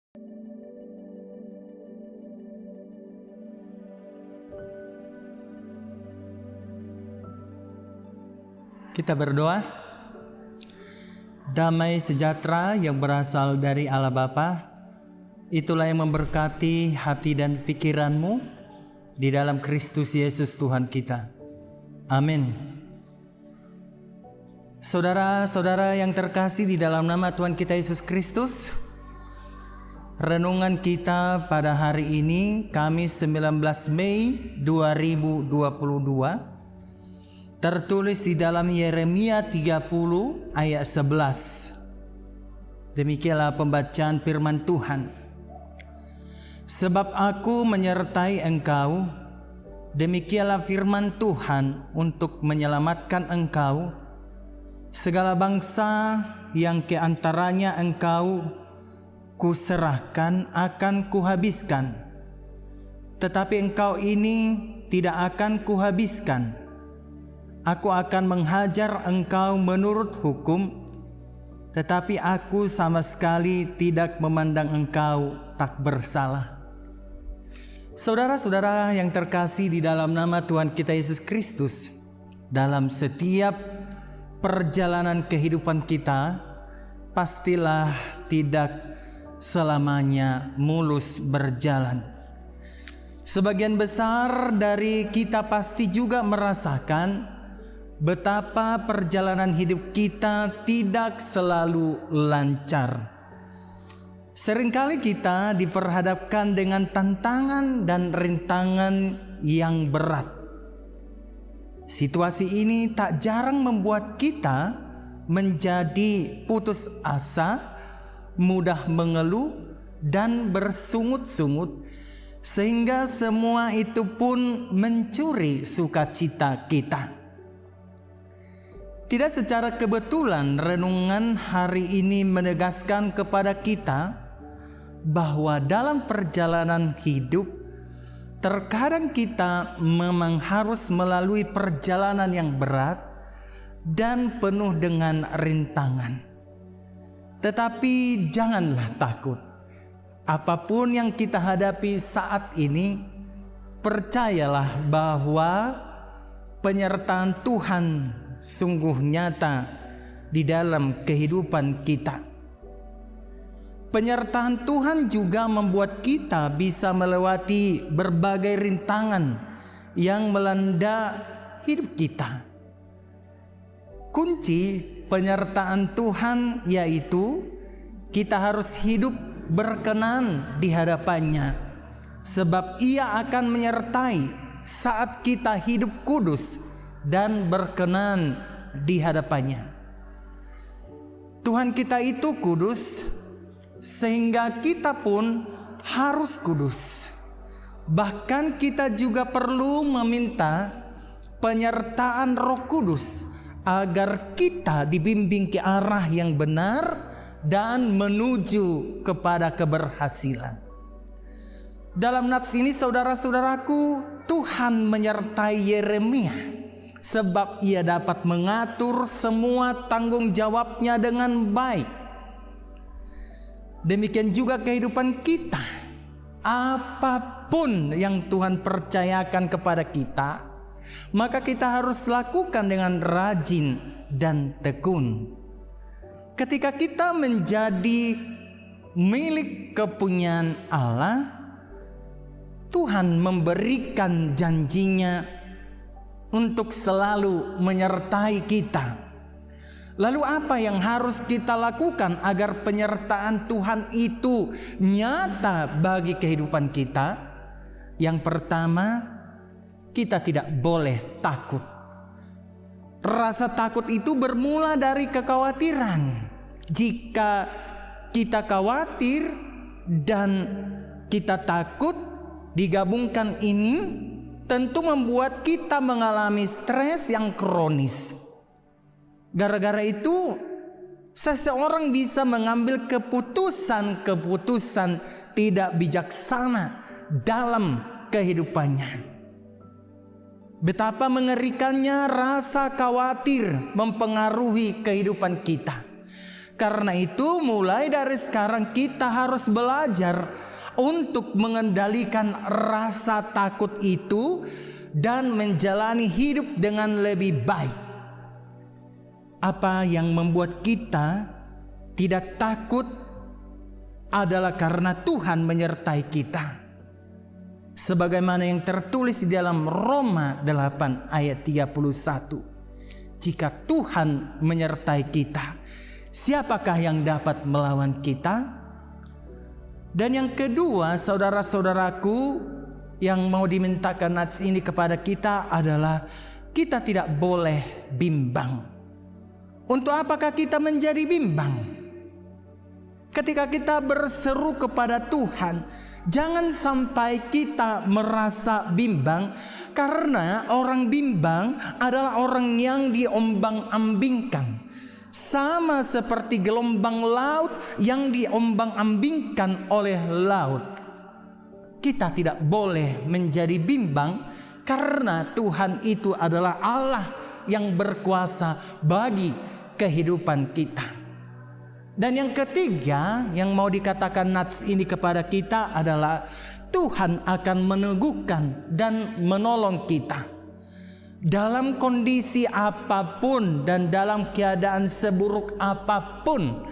Kita berdoa. Damai sejahtera yang berasal dari Allah Bapa, itulah yang memberkati hati dan pikiranmu di dalam Kristus Yesus Tuhan kita. Amin. Saudara-saudara yang terkasih di dalam nama Tuhan kita Yesus Kristus, renungan kita pada hari ini, Kamis 19 Mei 2022, tertulis di dalam Yeremia 30 ayat 11. Demikianlah pembacaan firman Tuhan. Sebab aku menyertai engkau, demikianlah firman Tuhan untuk menyelamatkan engkau. Segala bangsa yang keantaranya engkau kuserahkan akan kuhabiskan. Tetapi engkau ini tidak akan kuhabiskan. Aku akan menghajar engkau menurut hukum, tetapi aku sama sekali tidak memandang engkau tak bersalah. Saudara-saudara yang terkasih di dalam nama Tuhan kita Yesus Kristus, dalam setiap perjalanan kehidupan kita, pastilah tidak selamanya mulus berjalan. Sebagian besar dari kita pasti juga merasakan betapa perjalanan hidup kita tidak selalu lancar. Seringkali kita diperhadapkan dengan tantangan dan rintangan yang berat. Situasi ini tak jarang membuat kita menjadi putus asa, mudah mengeluh dan bersungut-sungut, sehingga semua itu pun mencuri sukacita kita. Tidak secara kebetulan renungan hari ini menegaskan kepada kita bahwa dalam perjalanan hidup terkadang kita memang harus melalui perjalanan yang berat dan penuh dengan rintangan. Tetapi janganlah takut. Apapun yang kita hadapi saat ini, percayalah bahwa penyertaan Tuhan sungguh nyata di dalam kehidupan kita. Penyertaan Tuhan juga membuat kita bisa melewati berbagai rintangan yang melanda hidup kita. Kunci penyertaan Tuhan yaitu kita harus hidup berkenan di hadapannya, sebab Ia akan menyertai saat kita hidup kudus dan berkenan di hadapannya. Tuhan kita itu kudus, sehingga kita pun harus kudus. Bahkan kita juga perlu meminta penyertaan Roh Kudus agar kita dibimbing ke arah yang benar dan menuju kepada keberhasilan. Dalam nats ini, saudara-saudaraku, Tuhan menyertai Yeremia sebab ia dapat mengatur semua tanggung jawabnya dengan baik. Demikian juga kehidupan kita. Apapun yang Tuhan percayakan kepada kita, maka kita harus lakukan dengan rajin dan tekun. Ketika kita menjadi milik kepunyaan Allah, Tuhan memberikan janjinya untuk selalu menyertai kita. Lalu apa yang harus kita lakukan agar penyertaan Tuhan itu nyata bagi kehidupan kita? Yang pertama, kita tidak boleh takut. Rasa takut itu bermula dari kekhawatiran. Jika kita khawatir dan kita takut, digabungkan ini tentu membuat kita mengalami stres yang kronis. Gara-gara itu, seseorang bisa mengambil keputusan-keputusan tidak bijaksana dalam kehidupannya. Betapa mengerikannya rasa khawatir mempengaruhi kehidupan kita. Karena itu mulai dari sekarang kita harus belajar untuk mengendalikan rasa takut itu dan menjalani hidup dengan lebih baik. Apa yang membuat kita tidak takut adalah karena Tuhan menyertai kita. Sebagaimana yang tertulis di dalam Roma 8 ayat 31. Jika Tuhan menyertai kita, siapakah yang dapat melawan kita? Dan yang kedua, saudara-saudaraku, yang mau dimintakan nats ini kepada kita adalah kita tidak boleh bimbang. Untuk apakah kita menjadi bimbang? Ketika kita berseru kepada Tuhan, jangan sampai kita merasa bimbang, karena orang bimbang adalah orang yang diombang-ambingkan. Sama seperti gelombang laut yang diombang-ambingkan oleh laut. Kita tidak boleh menjadi bimbang, karena Tuhan itu adalah Allah yang berkuasa bagi kehidupan kita. Dan yang ketiga yang mau dikatakan nats ini kepada kita adalah Tuhan akan meneguhkan dan menolong kita. Dalam kondisi apapun dan dalam keadaan seburuk apapun,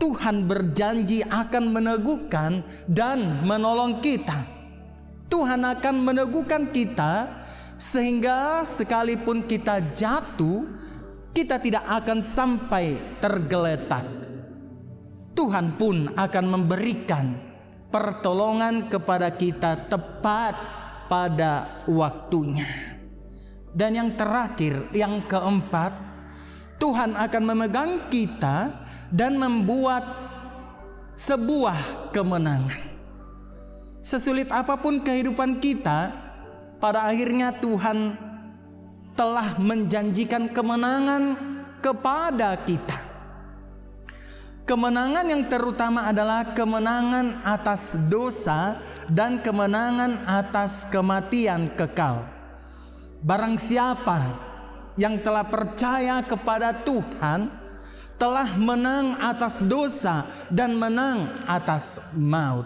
Tuhan berjanji akan meneguhkan dan menolong kita. Tuhan akan meneguhkan kita sehingga sekalipun kita jatuh, kita tidak akan sampai tergeletak. Tuhan pun akan memberikan pertolongan kepada kita tepat pada waktunya. Dan yang terakhir, yang keempat, Tuhan akan memegang kita dan membuat sebuah kemenangan. Sesulit apapun kehidupan kita, pada akhirnya Tuhan telah menjanjikan kemenangan kepada kita. Kemenangan yang terutama adalah kemenangan atas dosa dan kemenangan atas kematian kekal. Barang siapa yang telah percaya kepada Tuhan telah menang atas dosa dan menang atas maut.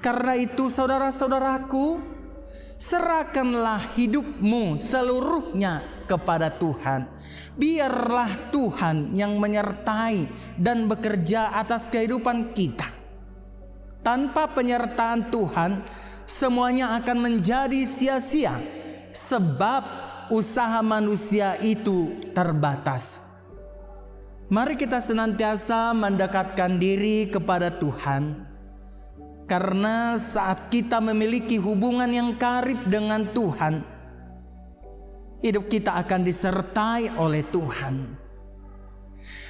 Karena itu saudara-saudaraku, serahkanlah hidupmu seluruhnya kepada Tuhan. Biarlah Tuhan yang menyertai dan bekerja atas kehidupan kita. Tanpa penyertaan Tuhan, semuanya akan menjadi sia-sia, sebab usaha manusia itu terbatas. Mari kita senantiasa mendekatkan diri kepada Tuhan, karena saat kita memiliki hubungan yang karib dengan Tuhan, hidup kita akan disertai oleh Tuhan.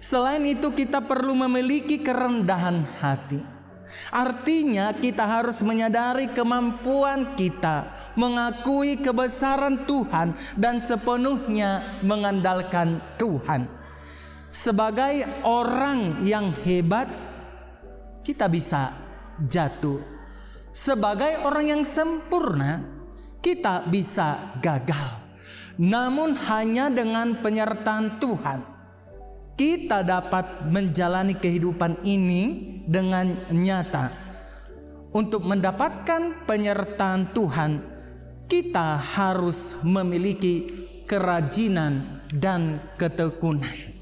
Selain itu, kita perlu memiliki kerendahan hati. Artinya kita harus menyadari kemampuan kita, mengakui kebesaran Tuhan, dan sepenuhnya mengandalkan Tuhan. Sebagai orang yang hebat, kita bisa jatuh. Sebagai orang yang sempurna, kita bisa gagal. Namun hanya dengan penyertaan Tuhan, kita dapat menjalani kehidupan ini dengan nyata. Untuk mendapatkan penyertaan Tuhan, kita harus memiliki kerajinan dan ketekunan.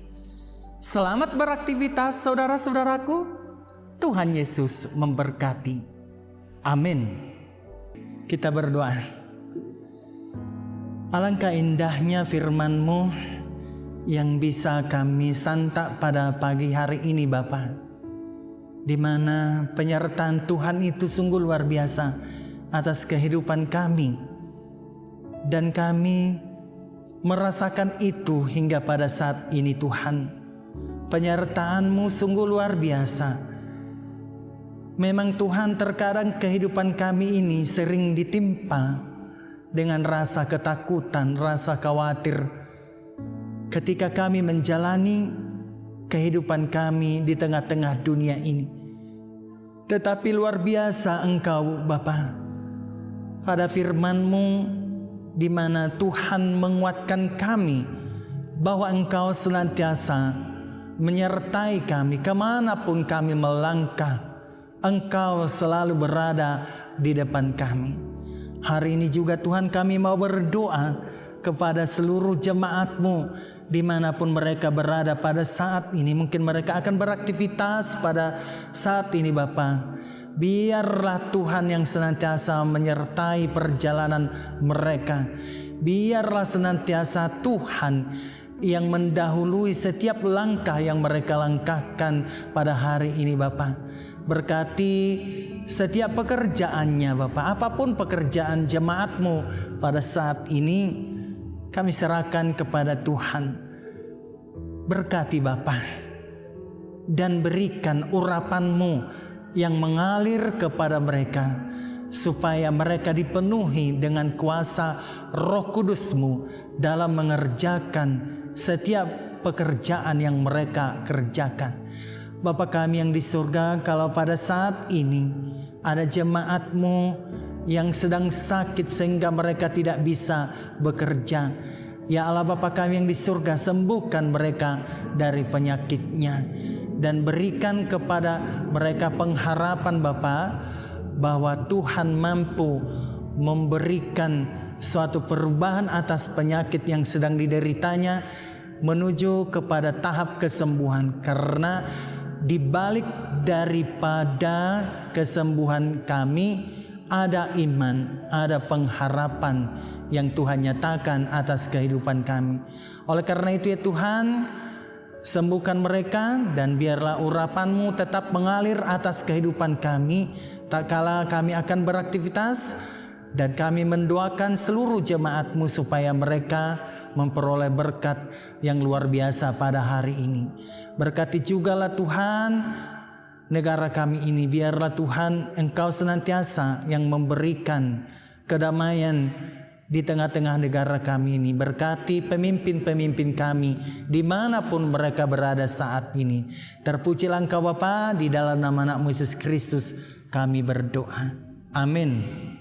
Selamat beraktivitas saudara-saudaraku. Tuhan Yesus memberkati. Amin. Kita berdoa. Alangkah indahnya firman-Mu yang bisa kami santap pada pagi hari ini, Bapa, di mana penyertaan Tuhan itu sungguh luar biasa atas kehidupan kami, dan kami merasakan itu hingga pada saat ini. Tuhan, penyertaan-Mu sungguh luar biasa. Memang Tuhan, terkadang kehidupan kami ini sering ditimpa dengan rasa ketakutan, rasa khawatir ketika kami menjalani kehidupan kami di tengah-tengah dunia ini. Tetapi luar biasa Engkau, Bapa, pada firman-Mu di mana Tuhan menguatkan kami bahwa Engkau senantiasa menyertai kami kemanapun kami melangkah. Engkau selalu berada di depan kami. Hari ini juga Tuhan kami mau berdoa kepada seluruh jemaat-Mu dimanapun mereka berada pada saat ini. Mungkin mereka akan beraktivitas pada saat ini Bapa. Biarlah Tuhan yang senantiasa menyertai perjalanan mereka. Biarlah senantiasa Tuhan yang mendahului setiap langkah yang mereka langkahkan pada hari ini Bapa. Berkati setiap pekerjaannya Bapa. Apapun pekerjaan jemaat-Mu pada saat ini, kami serahkan kepada Tuhan. Berkati Bapa, dan berikan urapan-Mu yang mengalir kepada mereka, supaya mereka dipenuhi dengan kuasa Roh Kudus-Mu dalam mengerjakan setiap pekerjaan yang mereka kerjakan. Bapa kami yang di surga, kalau pada saat ini ada jemaat-Mu yang sedang sakit sehingga mereka tidak bisa bekerja, ya Allah Bapa kami yang di surga, sembuhkan mereka dari penyakitnya dan berikan kepada mereka pengharapan Bapa, bahwa Tuhan mampu memberikan suatu perubahan atas penyakit yang sedang dideritanya menuju kepada tahap kesembuhan. Karena di balik daripada kesembuhan kami ada iman, ada pengharapan yang Tuhan nyatakan atas kehidupan kami. Oleh karena itu ya Tuhan, sembuhkan mereka dan biarlah urapan-Mu tetap mengalir atas kehidupan kami tak kala kami akan beraktivitas. Dan kami mendoakan seluruh jemaat-Mu supaya mereka memperoleh berkat yang luar biasa pada hari ini. Berkati jugalah Tuhan negara kami ini. Biarlah Tuhan Engkau senantiasa yang memberikan kedamaian di tengah-tengah negara kami ini. Berkati pemimpin-pemimpin kami dimanapun mereka berada saat ini. Terpujilah Engkau Bapa, di dalam nama Anak-Mu Yesus Kristus kami berdoa. Amin.